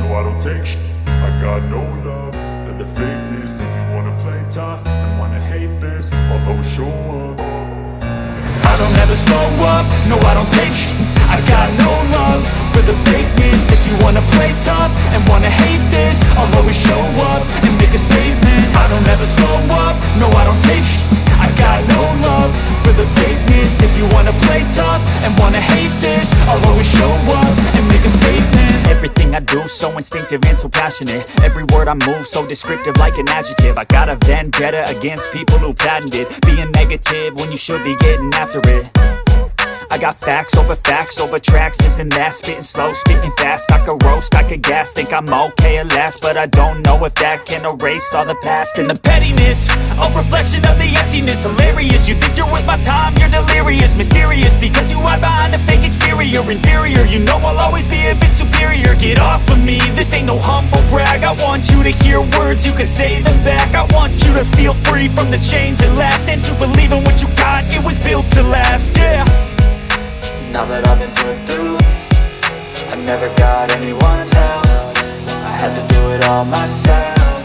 no I don't take shit. I got no love for the fakeness. If you wanna play tough and wanna hate this, I'll always show up. I don't ever slow up, no I don't take shit. I got no love for the fakeness. If you wanna play tough and wanna hate this, I'll always show up and make a statement. I don't ever slow up, no I don't take shit. I got no love for the fakeness. If you wanna play tough and wanna hate this, I'll always show up and make a statement. Everything I do so instinctive and so passionate. Every word I move so descriptive like an adjective. I got a vendetta against people who patented being negative when you should be getting after it. I got facts over tracks, this and that. Spitting slow, spitting fast, I could roast, I could gas. Think I'm okay at last, but I don't know if that can erase all the past. And the pettiness, a reflection of the emptiness. Hilarious, you think you're worth my time, you're delirious. Mysterious, because you hide behind a fake exterior. Inferior, you know I'll always be a bit superior. Get off of me, this ain't no humble brag. I want you to hear words, you can say them back. I want you to feel free from the chains that last, and to believe in what you got, it was built to last, yeah. Now that I've been put through, I never got anyone's help. I had to do it all myself.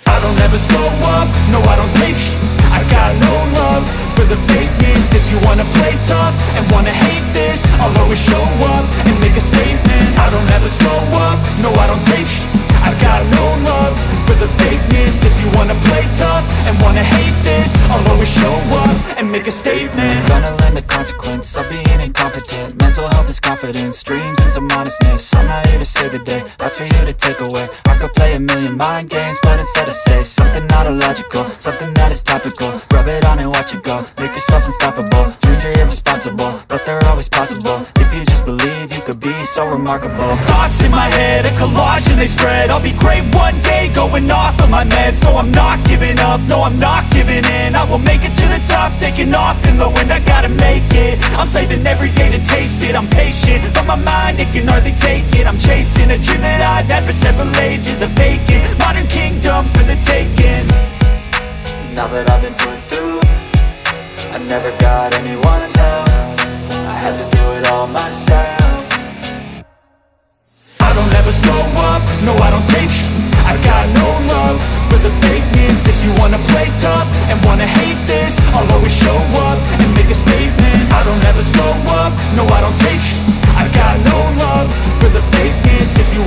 I don't ever slow up, no I don't take shit. I got no love for the fakeness. If you wanna play tough and wanna hate this, I'll always show up and make a statement. I don't ever slow up, no I don't take shit. I got no love for the fakeness. If you wanna play tough and wanna hate this, I'll always show up and make a statement. Gonna learn the consequence of being incompetent. Mental health is confidence, dreams and some honestness. I'm not here to save the day, that's for you to take away. I could play a million mind games, but instead I say something not illogical, something that is topical. Rub it on and watch it go, make yourself unstoppable. Dreams are irresponsible, but they're always possible. If you just believe, you could be so remarkable. Thoughts in my head, a collage and they spread. I'll be great one day, going off of my meds. No, I'm not giving up, no, I'm not giving in. I will make it to the top, taking off in the wind. I gotta make it, I'm saving every day to taste it. I'm patient, but my mind, it can hardly take it. I'm chasing a dream that I've had for several ages. A vacant, modern kingdom for the taking. Now that I've been put through, I never got anyone's help. I had to do it all myself. I don't ever slow up, no I don't take shit. I got no love for the fakeness. If you wanna play tough and wanna hate this, I'll always show up and make a statement. I don't ever slow up, no I don't take shit. I got no love for the fakeness. If you